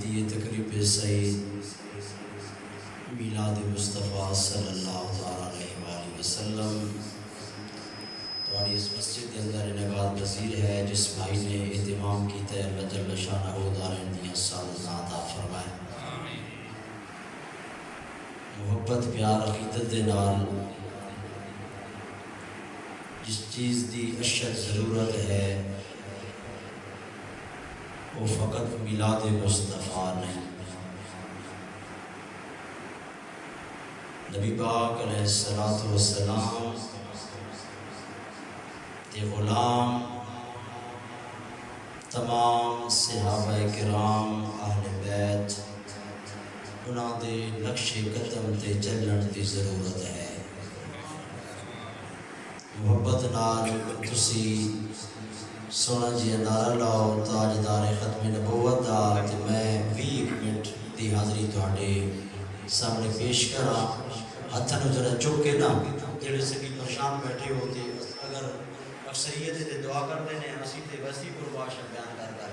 دی تقریب سعید میلاد مصطفیٰ صلی اللہ علیہ وآلہ وسلم تھوڑی اس مسجد کے اندر انعقاد پذیر ہے، جس بھائی نے اہتمام کیتا ہے اللہ جل شانہ دارین دیاں سعادت عطا فرمائے۔ محبت پیار عقیدت دے نال جس چیز دی اشد ضرورت ہے وہ فقط میلاد مصطفیٰ نہیں۔ نبی پاک علیہ السلام تے غلام تمام صحابہ کرام اہل بیت انہاں دے نقش قدم تے چلن دی ضرورت ہے۔ محبت نال تسی سونا جی نعرہ لاؤ تاجدار ختم نبوت دا تے میں 20 منٹ دی حاضری تہاڈے سامنے پیش کراں۔ ہتھاں نوں ذرا چک کے نا جڑے سبھی پریشان بیٹھے ہوتے اگر اکثریت تے دعا کرتے ہیں اسی تے ویسی قرباش بیان کر کے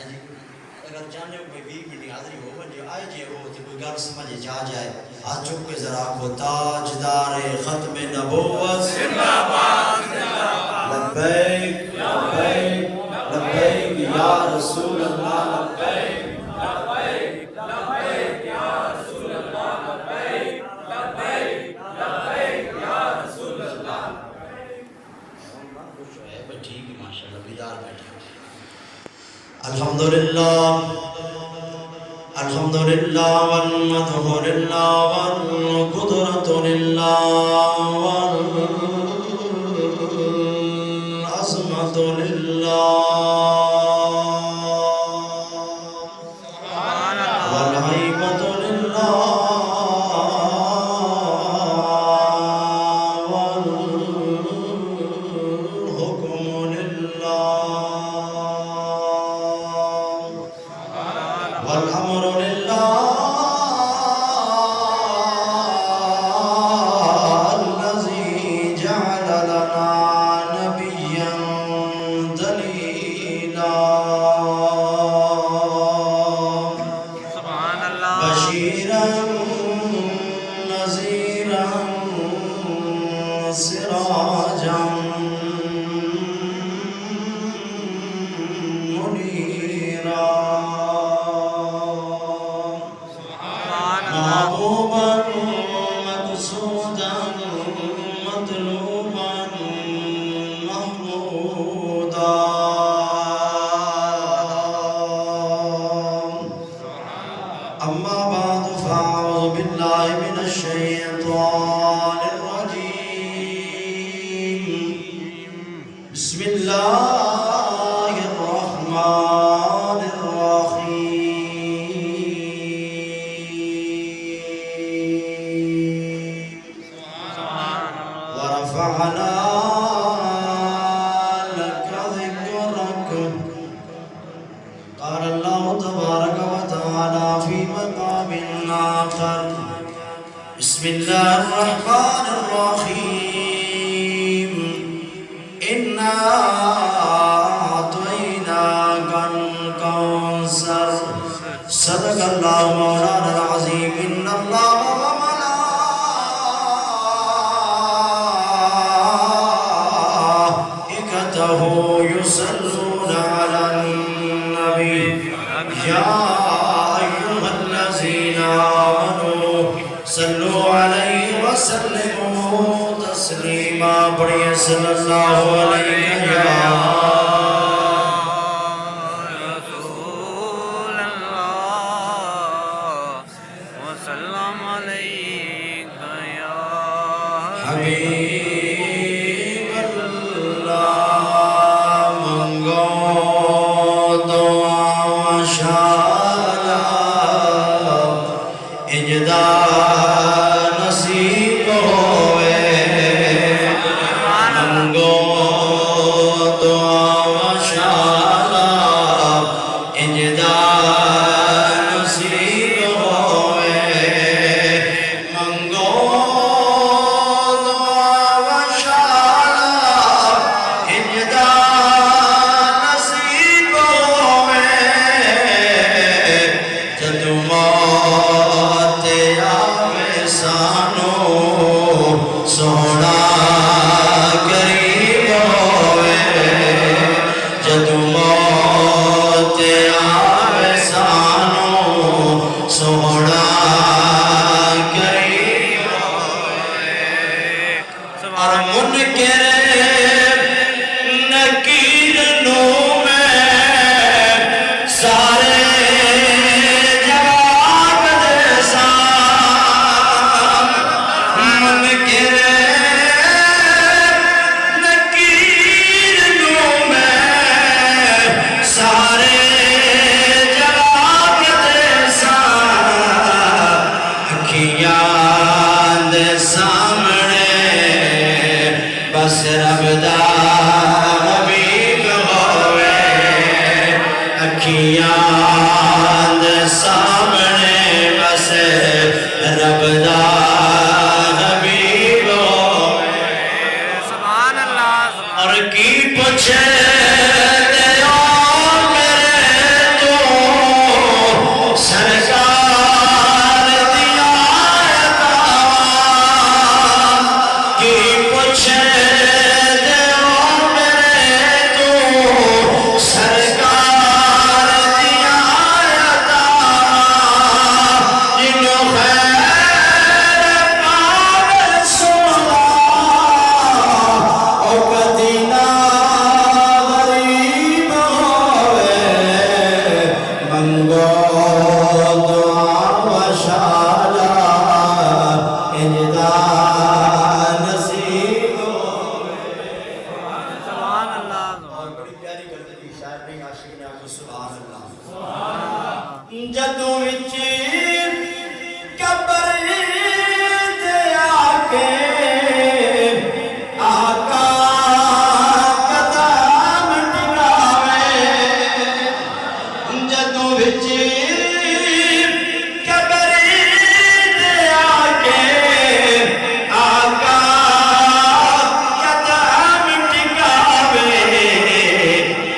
جی اگر چاہنے ہو کوئی 20 منٹ حاضری ہو ونجے آئے جے ہو تے کوئی گل سمجھ جا جائے ہاتھ چک کے ذرا آکھو تاجدار ختم نبوت زندہ باد زندہ باد لبیک لبیک لبیک یا رسول اللہ لبیک لبیک لبیک یا رسول اللہ لبیک لبیک لبیک یا رسول اللہ۔ ٹھیک ہے ماشاءاللہ بیدار بیٹھے الحمدللہ الحمدللہ والمدح للہ والقدرت للہ والعظمت للہ والہیبت للہ والأمر لله الذي جعل لنا نبيا دليلا بشيرا نذيرا سراجا منيرا محبوبا مقصودا مطلوبا محمودا اما بعد فاعوذ باللہ من الشیطان الرجیم بسم اللہ الرحمن الرحیم ورفعنا لك ذكرك قال الله تبارك وتعالى في مقام آخر بسم الله الرحمن الرحيم إنا أعطيناك الكوثر صدق الله مولانا العظيم إن الله يصلون على النبي يا أيها الذين آمنوا صلوا عليه وسلموا تسليما بڑھئے صلی اللہ علیہ یا رسول اللہ وسلم علیک یا حبیب اللہ نصیب ہوئے منگو دعا مشالہ اجدا نصیب ہوئے منگو دعا مشالہ سونا قریب ہوئے جدو موت آوے سانو سونا قریب ہوئے اور منکر نکیر نو میں سارے جواب دے سان منکر نکیر نو میں سارے جواب دے سان اکھیاں دے سامنے بس رب دا حبیب ہوئے اکھیاں دے سامنے بس رب دا حبیب ہوئے سبحان اللہ اور کی پوچھے تے او میرے تو سرکار دیا کی پوچھے تے او میرے تو سرکار دیا جنو خیر پاور سونا او کدینا غریب ہوئے منگو دعا و شالا انجدا نصیب سبحان اللہ بڑی پیاری کرتے تھی شاعر نے عاشق نے آپ کو سبحان اللہ جدوں وچ قبر تے آکے آقا قدم ٹکاوے جدوں وچ قبر تے آکے آقا قدم ٹکاوے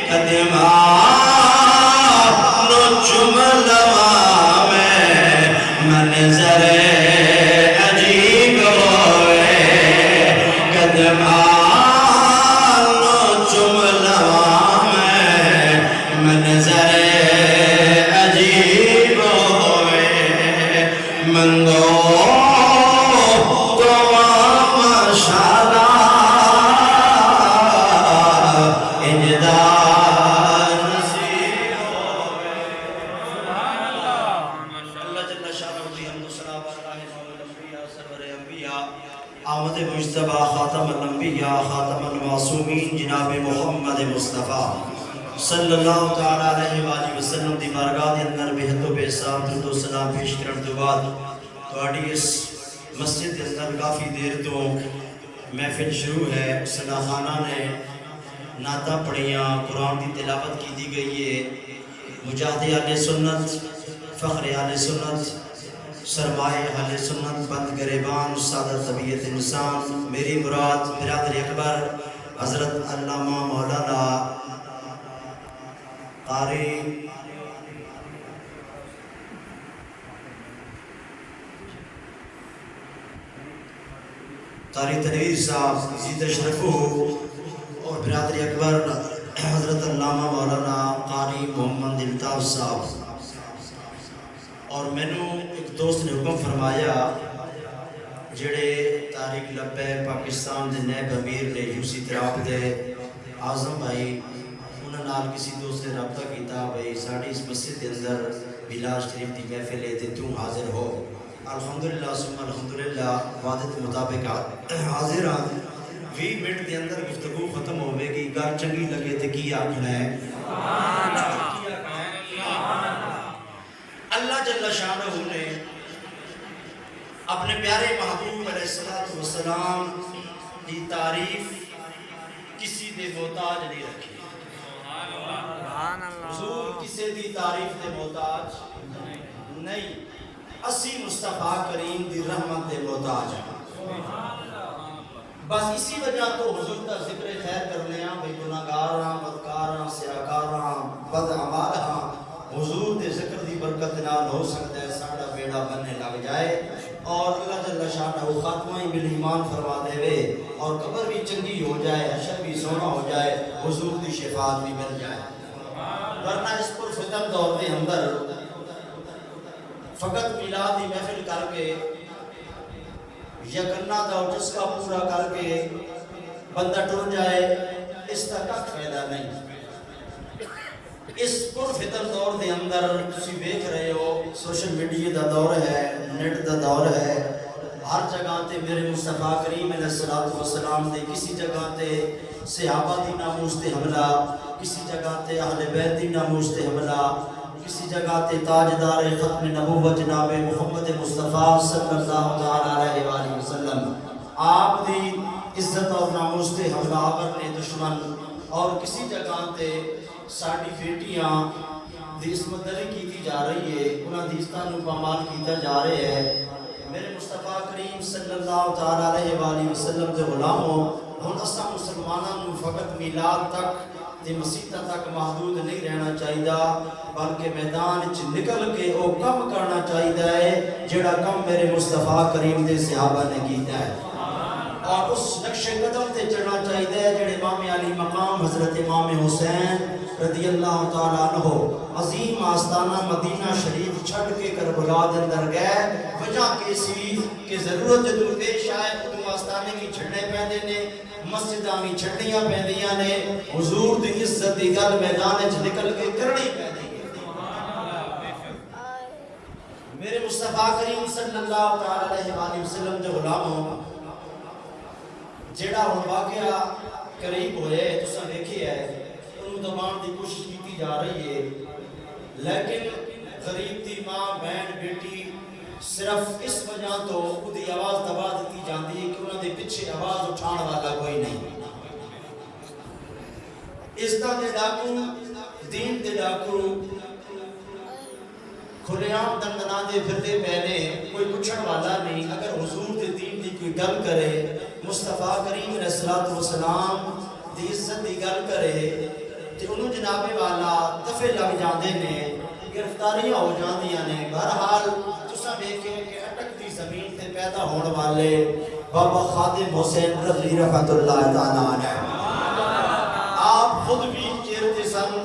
قدماں نو چم لواں میں منظر عجیب ہوئے قدماں نو چم لواں میں منظر عجیب ہوئے منگو دعا ماشاءاللہ انجدا نصیب اللہ جل شانہ کی حمد و ثنا بارگاہ مولا الانبیاء سرور انبیاء آمد مجتبی خاتم الانبیاء خاتم المعصومین جناب محمد مصطفیٰ صلی اللہ تعالی علیہ وآلہ وسلم دی بارگاہ دے اندر بہت و بے سام درود و سلام پیش کرن تو بعد تہاڈی اس مسجد دے اندر کافی دیر تو محفل شروع ہے صدا خانہ نے نعتاں پڑھیاں قرآن کی تلاوت کی دی گئی ہے مجاہد اہل سنت فخر اہل سنت سرمائے اہل سنت بند گریبان سادہ طبیعت انسان میری مراد برادر اکبر حضرت علامہ مولانا قاری تنویر صاحب زید اشرفو اور برادر اکبر حضرت علامہ مولانا قاری محمد الطاف صاحب اور میں نے ایک دوست نے حکم فرمایا جڑے تاریخ لبے پاکستان دے نیب امیر نے یوسی تراب دے اعظم بھائی انہوں نال کسی دوست نے رابطہ کیتا بھائی ساڑھی اس مسجد کے اندر بلاج شریف دی محفل ہے تے توں حاضر ہو الحمدللہ ثم الحمدللہ وعدت مطابق حاضر ہاں 20 منٹ دے اندر گفتگو ختم ہوئے گی گھر چنگی لگے تے کی آکھنا ہے اللہ جل شانہ نے اپنے پیارے محبوب علیہ السلام کی تعریف کسی دے محتاج نہیں رکھی حضور کسی دی تعریف دے محتاج نہیں اسی مصطفیٰ کریم دی رحمت دے محتاج ہیں بس اسی وجہ تو حضور کا ذکر خیر کرنے ہیں بھئی گناہگار ہاں بدکار ہاں سیاکار ہاں بد عمال ہاں حضور دے ذکر دی برکت نال ہو سکتا ہے ساڑا بیڑا بننے لگ جائے اور اللہ جل شانہ خاتمہ بال ایمان فرما دے وے اور قبر بھی چنگی ہو جائے حشر بھی سونا ہو جائے حضور دی شفاعت بھی مل جائے ورنہ اس پر فتن دور دے اندر فقط میلاد دی محفل کر کے یکنا دا جسکا پورا کر کے بندہ ٹر جائے اس کا کچھ فائدہ نہیں اس پر فتن دور دے اندر تسی دیکھ رہے ہو سوشل میڈیا دا دور ہے نیٹ دا دور ہے ہر جگہ تے میرے مصطفیٰ کریم علیہ السلام دے کسی جگہ تے صحابہ دی ناموس تے حملہ کسی جگہ تے اہل بیت دی ناموس تے حملہ کسی جگہ تے تاجدار ختم نبوت جناب محمد مصطفیٰ صلی اللہ علیہ وآلہ وسلم آپ دی عزت اور ناموس تے حملہ آور نے دشمن اور کسی جگہ تے ساڑی بیٹیاں دی عصمت دری کیتی جا رہی ہے انہاں دی عزتوں پامال کیتا جا رہے ہے میرے مصطفیٰ کریم صلی اللہ علیہ وآلہ وسلم دے غلاموں ہن اساں مسلماناں فقط میلاد تک تے مسیتاں تک محدود نہیں رہنا چاہیدا بلکہ میدان وچ نکل کے او کم کرنا چاہیدا ہے جڑا کم میرے مصطفیٰ کریم دے صحابہ نے کیتا ہے اور اس نقش قدم تے چلنا چاہیے جڑے امام علی مقام حضرت امام حسین رضی اللہ تعالیٰ عنہ عظیم آستانہ مدینہ شریف چھڑ کے کربلا دے اندر گئے وجہ کیسی کہ ضرورت جدو پیش آئے تو آستانے کی چھڑنے پیندے نے مسجداں بھی چھڑنیاں پیندیاں نے حضور دی عزت دی گل میدان وچ نکل کے کرنی پیندی میرے مصطفیٰ کریم صلی اللہ علیہ وآلہ وسلم دے غلاموں جیڑا ہن واقعہ قریب ہوئے تساں دیکھے ہے انہوں دبان دی کوشش کیتی جا رہی ہے لیکن غریب دی ماں بہن بیٹی صرف اس وجہ تو خودی آواز دبا دیتی جاندی ہے کہ انہوں دے پیچھے آواز اٹھان والا کوئی نہیں عزتاں دے ڈاکو دین دے ڈاکو کھلیام دندنا دے پھردے پہنے کوئی پچھڑ والا نہیں اگر حضور دے دین دی کوئی گل کرے مصطفیٰ کریم علیہ السلام دی عزت دی گل کرے تے انہوں جناب والا دفے لگ جاندے نے گرفتاریاں ہو جاندیاں نے بہرحال تساں دیکھیں کہ اٹک دی زمین تے پیدا ہون والے بابا خادم حسین رضی رحمت اللہ تعالیٰ عنہ آپ خود بھی چیرتے سن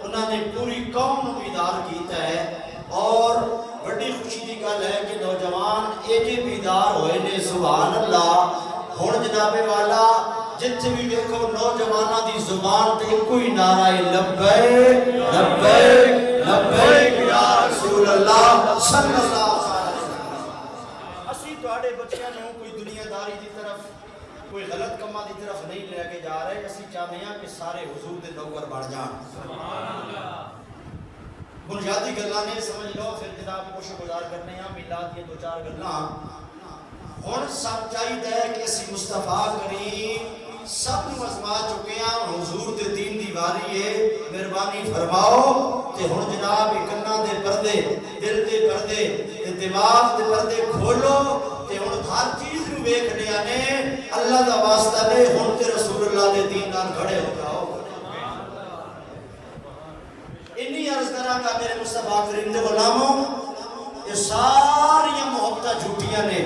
انہوں نے پوری قوم بیدار کیتا ہے اور بڑی خوشی دی گل ہے کہ نوجوان ایجے بیدار ہوئے نے سبحان اللہ ہن جناب والا جتھے بھی دیکھو نوجواناں دی زبان تے کوئی نعرہ لبیک لبیک لبیک یا رسول اللہ صلی اللہ علیہ وسلم اسی تواڈے بچیاں نوں کوئی دنیا داری دی طرف کوئی غلط کماں دی طرف نہیں لے کے جا رہے اسی چاہتے ہیں کہ سارے حضور دے نوکر بن جان سبحان اللہ بنیادی گلاں نے سمجھ لو پھر جناب کو گزار کرنے ہیں میلاد یہ دو چار گلاں ہن سب چاہیے کہ اسی مصطفیٰ کریم سب نو ازما چکے ہیں حضور دے دین دی واری ہے مہربانی فرماؤ تے ہن جناب کنا دے پردے دل دے پردے تے دماغ دے پردے کھولو تے ہن ہر چیز نو ویکھ لیا نے اللہ دا واسطہ نے ہن تے رسول اللہ دے دین نال کھڑے ہو جاؤ انی عرض کراں گا میرے مصطفیٰ کریم دے غلاموں یہ ساری محبتاں جھوٹیاں نے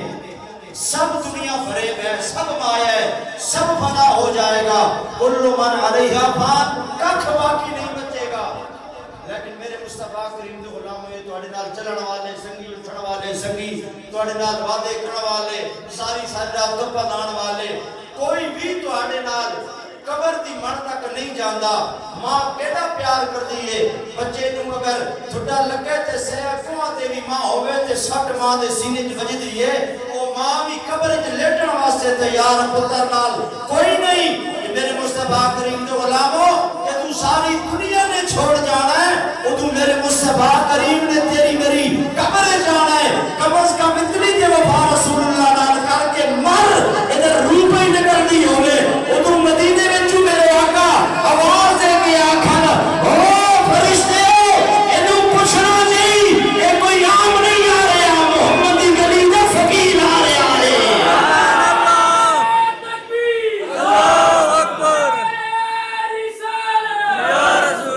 سب دنیا فریب ہے سب مایا ہے سب فنا ہو جائے گا کل من علیہا فان ککھ باقی نہیں بچے گا لیکن میرے مصطفیٰ کریم دے غلاموں یہ تواڈے نال چلن والے سنگی اٹھن والے سنگی تواڈے نال وعدے کرن والے ساری رات گپاں لان والے کوئی بھی تواڈے نال قبر دی من تک نہیں جاندا ماں کیڑا پیار کردی ہے بچے نوں اگر ٹھڈا لگے تے سیا کوہاں تے بھی ماں ہوے تے سٹ ماں دے سینے وچ وجدی ہے او ماں بھی قبر وچ لیٹن واسطے تیار پتر نال کوئی نہیں میرے مصطفیٰ کریم دے غلاموں کہ تو ساری دنیا نے چھوڑ جانا ہے او تو میرے مصطفیٰ کریم نے تیری میری قبر جانا ہے کم از کم اتنی تے وفا رسول اللہ نال کر کے مر ادھر روح ہی نکل دی ہوے او تو مدینے میرے آقا آواز دے کے آکھن او فرشتے اینو پوچھنا نہیں اے کوئی عام نہیں آ رہا محمد دی گلی دا فقیر آ رہا ہے اللہ اکبر یا رسول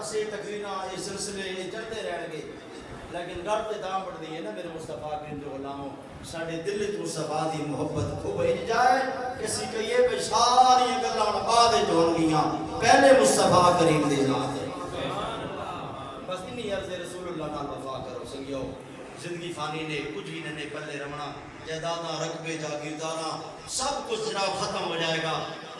ਅਸੀਂ ਤਕਰੀਰਾਂ ਇਸ ਸਿਲਸਿਲੇ ਇਹ ਚੜ੍ਹਦੇ ਰਹਿਣਗੇ ਲੇਕਿਨ ਗੱਲ ਤੇ ਤਾਂ ਪੜਦੀ ਹੈ ਨਾ ਮੇਰੇ ਮੁਸਤਫਾ ਕਰੀਮ ਦੇ ਗੁਲਾਮੋ ਸਾਡੇ ਦਿਲ ਵਿੱਚ ਮੁਸਤਫਾ ਦੀ ਮੁਹੱਬਤ ਖੂਬ ਇੰਜ ਜਾਏ ਕਿ ਅਸੀਂ ਕਹੀਏ ਵੀ ਸਾਰੀਆਂ ਗੱਲਾਂ ਹੁਣ ਬਾਅਦ ਵਿੱਚ ਹੋਣਗੀਆਂ ਪਹਿਲੇ ਮੁਸਤਫਾ ਕਰੀਮ ਦੇ ਨਾਂ ਤੇ ਬਸ ਇੰਨੀ ਅਰਜ਼ ਰਸੂਲullah ਨਾਲ ਵਫਾ ਕਰੋ ਸੰਗਿਓ ਜ਼ਿੰਦਗੀ ਫਾਨੀ ਨੇ ਕੁਝ ਵੀ ਨਹੀਂ ਪੱਲੇ ਰਮਣਾ ਜਾਇਦਾਦਾਂ ਰਕਬੇ ਜਾਗੀਰਦਾਰਾਂ ਸਭ ਕੁਝ ਜਨਾਬ ਖਤਮ ਹੋ ਜਾਏਗਾ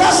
10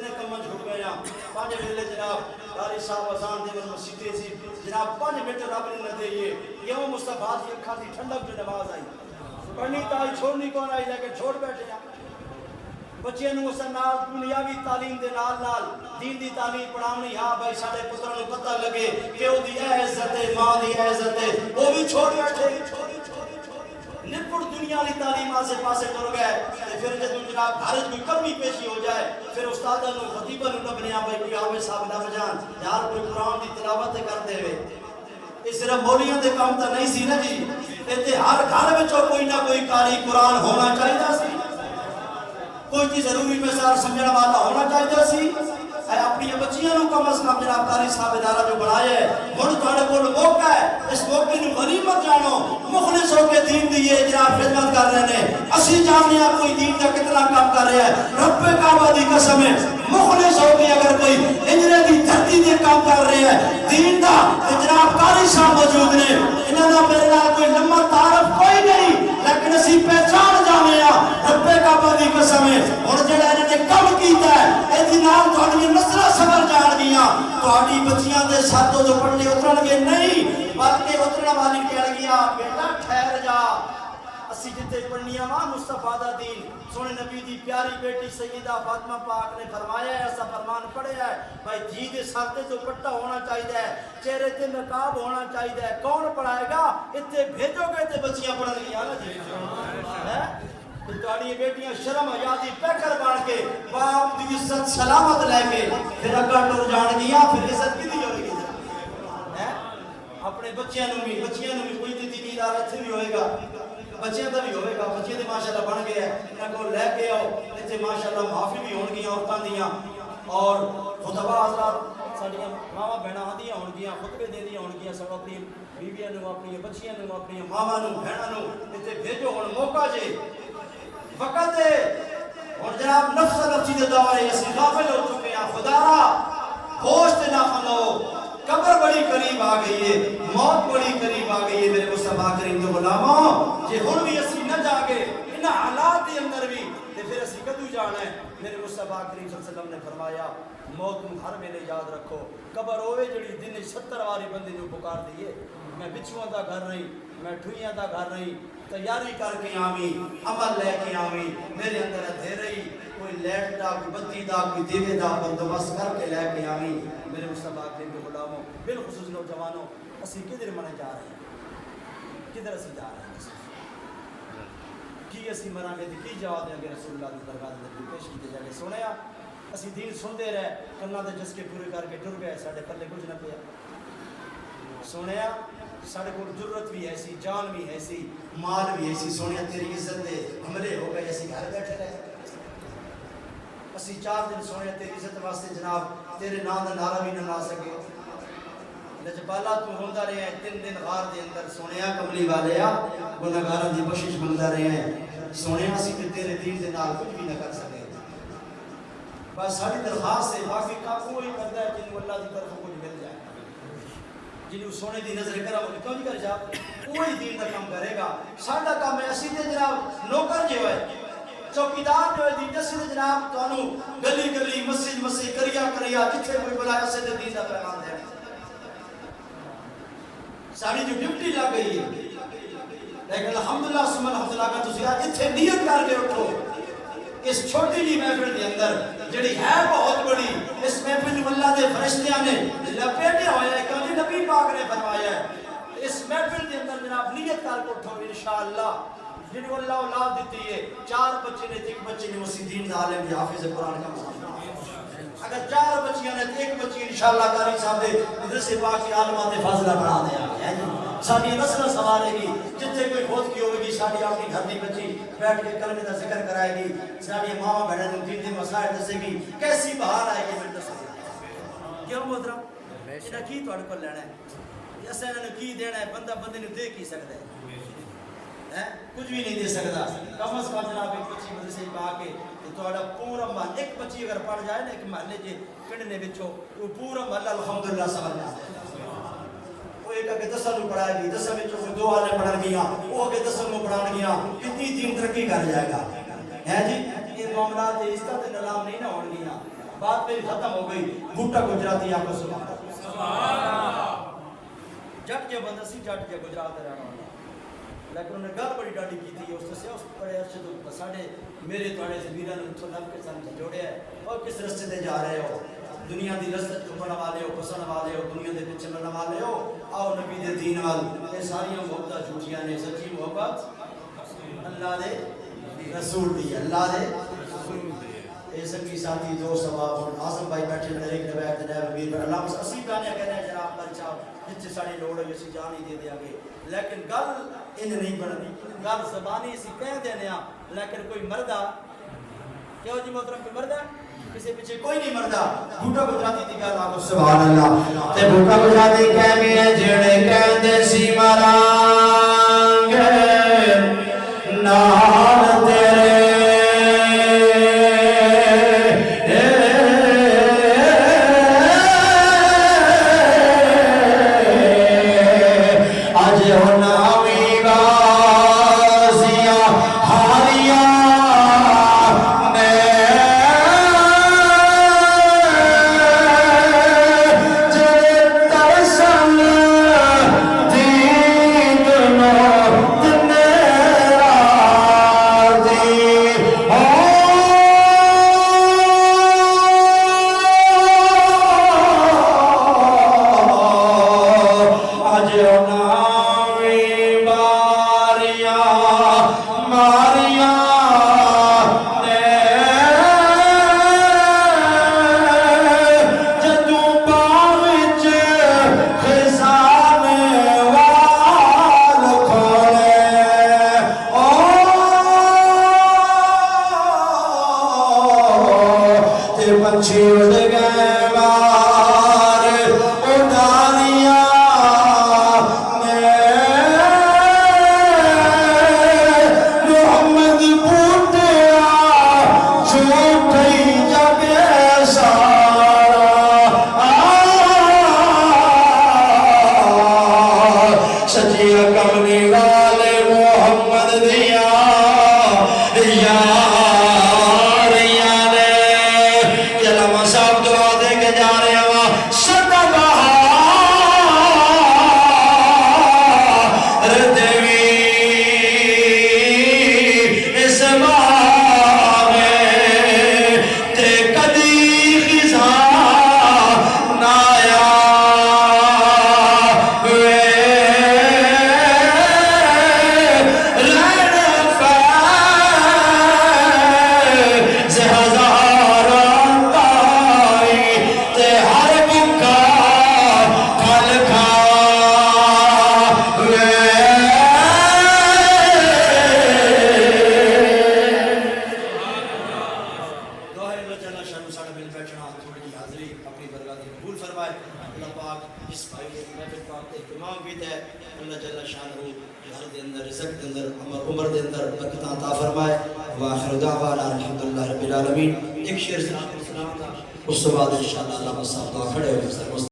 اتنے کمن چھوڑ گئے ہیں 5 ویلے جناب قاری صاحب اذان دے ون مسجد سی جناب 5 منٹ رب نے نہ دئیے کیوں مصطفیٰ کی اکھاں دی ٹھنڈک جو نماز آئی پڑھنی تو آئی چھوڑنی کون آئی لیکن چھوڑ بیٹھے ہیں بچے نو اس نال دنیاوی تعلیم دے نال دین دی تعلیم پڑھاونی ہاں بھائی ساڈے پتراں نوں پتہ لگے کہ او دی عزت ہے ماں دی عزت ہے او بھی چھوڑ بیٹھے نپڑ دنیا والی تعلیم آسے پاسے کر گئے پھر جب جناب گھر کوئی کمی پیشی ہو جائے پھر استاداں نوں خطیباں نوں لبنے آ بھائی کوئی آوے صاحب نہ بجان یار کوئی قرآن دی تلاوت کرتے ہوئے یہ صرف مولیاں دے کام تا نہیں سی نا جی تے ہر گھر وچوں کوئی نہ کوئی قاری قرآن ہونا چاہیے سی کوئی چیز ضروری مثال سمجھنے والا ہونا چاہیے سی اپنی بچیاں نوں کم از کم جناب قاری صاحب ادارہ جو بنایا ہے ہن تہاڈے کول موقع ہے اس موقع نوں غنیمت جانو مخلص ہو کے دین دی جناب خدمت کر رہے ہیں اسی جاننے ہیں کوئی دین کا کتنا کام کر رہا ہے رب کعبہ دی قسم ہے مخلص ہو کے اگر کوئی ہجرے دی دھرتی دے کام کر رہے ہیں دین دا جناب قاری صاحب موجود نے انہاں دا میرے نال کوئی لمبا تعارف کوئی نہیں لیکن اسی پہچان جانے ہیں رب کعبہ دی قسم ہے اور جڑا انہاں نے کم کیتا ہے اے دی نال تہاڈی نسلاں سبر جان گیاں تہاڈی بچیاں دے ساتھوں جو پڑھنے اترن گے نہیں بلکہ اترن والی کہہ گیا بیٹا ٹھہر جا اسی جتے پڑھنیاں ماں مصطفیٰ دا دین سونے نبی دی پیاری بیٹی سیدہ فاطمہ پاک نے فرمایا ہے ایسا فرمان پڑھیا ہے بھائی جی دے سر تے جو پٹا ہونا چاہیے ہے چہرے تے نقاب ہونا چاہیے ہے کون پڑھائے گا اتنے بھیجو گے تے بچیاں پڑھن گیا نا جی تہاڈی بیٹیاں شرم حیا دی پیکر بن کے باپ دی عزت سلامت لے کے پھر اگا ٹر جان گیا پھر عزت کدی ہوے گی اپنے بچیاں نوں بھی کوئی دینی ادارہ ایتھے بھی ہوئے گا بچیاں دا بھی ہوئے گا بچے تے ماشاءاللہ بن گئے ہیں انہاں کو لے کے آؤ ایتھے ماشاءاللہ معافی بھی ہون گیاں عورتاں دیاں اور خطبہ حضرات ساڈیاں ماواں بہناں آندیاں ہون گیاں خطبے دیندیاں ہون گیاں سب اپنی بیویاں نوں اپنی بچیاں نوں اپنی ماواں نوں بہناں نوں ایتھے بھیجو ہن موقع جے وقت ہے اور جناب نفس نفسی دے دورے اسی غافل ہو چکے ہیں خدا را ہوش تے نہ کھلو قبر بڑی قریب آ گئی ہے موت بڑی قریب آ گئی ہے میرے مصطفیٰ کریم دے غلاموں جے ہن بھی اسی نہ جاگے ان حالات دے اندر بھی تے پھر اسی کدوں جانا ہے میرے مصطفیٰ کریم صلی اللہ علیہ وسلم نے فرمایا موت نوں ہر ویلے یاد رکھو قبر ہوے جڑی دن 70 واری بندے نوں پکار دیے میں بچھواں دا گھر نہیں میں ٹھوئیاں دا گھر نہیں تیاری کر کے آویں عمل لے کے آویں میرے اندر اندھیرے ہی کوئی لائٹ دا کوئی بتی دا کوئی دیوے دا بندوبست کر کے لے کے آویں میرے مصطفیٰ کریم کے غلاموں بالخصوص نوجوانوں اسی کدھر منے جا رہے ہیں کدھر اسی جا رہے ہیں کی اسی مراں گے کی جواب دیں گے رسول اللہ دی درگاہ دے پیش کیتے جائے سنیا اسی دین سنتے رہے کنا دے جس کے پورے کر کے ٹر گئے ساڈے پلے کچھ نہ پیا سنیا ساڈے کول ضرورت بھی ہے سی جان بھی ہے سی مال بھی ہے سی سونیا تیری عزت دے حملے ہو گئے اسی گھر بیٹھے رہے اسی 4 دن سونیا تیری عزت واسطے جناب تیرے نام دا نعرہ بھی نہ لا سکے لجپالا تو ہوندا رہے ہیں 3 دن غار دے اندر سونیا کملی والےا گناہگاراں دی بخشش منگدا رہے ہیں سونیا اسی تے تیرے دین دے نال کچھ بھی نہ کر سکے بس ساری درخواست ہے باقی کا کوئی کردا ہے جنوں اللہ دی طرف کچھ مل جائے جنہوں سونے دی نظر کرا وہ کیوں نہیں کر جا کوئی دین کا کام کرے گا ساڈا کام ہے اسی تے جناب نوکر جو ہے چوکیدار جو ہے دین دے جناب تانوں گلی گلی مسجد کریا جتھے کوئی بلایا سے دین دا پیغام دے ساری جو ڈیوٹی لگ گئی ہے لیکن الحمدللہ ثم الحمدللہ کا تسی ایتھے نیت کر کے اٹھو اس چھوٹی جی محفل کے اندر جڑی ہے بہت بڑی اس محفل میں اللہ دے فرشتیاں نے لپیٹے ہوئے ہیں کہ نبی پاک نے فرمایا ہے اس محفل کے اندر جناب نیت کر کے اٹھو انشاءاللہ جنہوں اللہ اولاد دیتی ہے 4 بچے نے 1 بچے نے مسیدین عالم بھی حافظ قرآن کا مسلمان اگر 4 بچیاں نے 1 بچی انشاءاللہ قاری صاحب دے مدرسے پاک کے عالمات فاضلہ بنا دیا ہے ساری نسل سوارے گی جتنے کوئی فوت کی ہوگی ساری اپنی گھر دی بچی بیٹھ کے کلمے دا ذکر کرائے گی ساری ماں بہنوں نوں دین دے مسائل دسے گی کیسی بہار آئے گی میں دسے کیوں محترم انہاں کی تہاڈے کول لینا ہے اساں انہاں نوں کی دینا ہے بندہ بندے نوں دے کی سکدا ہے کچھ بھی نہیں دے سکتا کم از کم جناب ایک بچی مدرسے پا کے تہاڈا پورا محل ایک بچی اگر پڑھ جائے نا ایک محلے جے پنڈ دے وچوں وہ پورا محلہ الحمدللہ سمجھ جائے وہ ایک اگے 10 نوں پڑھائے گی 10 وچوں 2 والے پڑھن گیاں وہ اگے 10 نوں پڑھان گیاں کتنی دین ترقی کر جائے گا ہے جی یہ معاملات اس طرح تے نظام نہیں نہ ہون گیاں بات میری ختم ہو گئی بوٹا گجراتی آپ کو سبحان جٹ کے بندہ سی جٹ کے گجرات رہنا والا لیکن انہیں گل بڑی ڈاڈی کی تھی اس سے اس بڑے عرصے تو ساڈے میرے تواڈے زمیراں نوں اتھوں لب کے سن جوڑیا ہے اور کس رستے تے جا رہے ہو دنیا دی لذت چکن والے ہو پسند والے ہو دنیا دے پیچھے لڑن والے ہو آؤ نبی دے دین وال یہ ساری محبتاں جھوٹیاں نے سچی محبت اللہ دے رسول دی اللہ دے اے سنگی ساتھی دوست احباب اعظم بھائی بیٹھے میرے ایک نواب جناب امیر پر اللہ اسی گانے کہنے ہیں جناب پر صاحب جتنے ساری لوڑ ہے اسی جان ہی دے دیا گے لیکن گل ان نہیں بننی گل زبانی اسی کہہ دینے ہاں لیکن کوئی مردہ کیوں جی محترم کوئی مردہ کسی پیچھے کوئی نہیں مردہ بھوٹا گجراتی دی گل آگو سبحان اللہ تے بھوٹا گجراتی کہہ بھی ہے جڑے کہہ دے سی مرانگ نال تیرے اس کے بعد انشاءاللہ اللہ صاحب دعا کھڑے ہو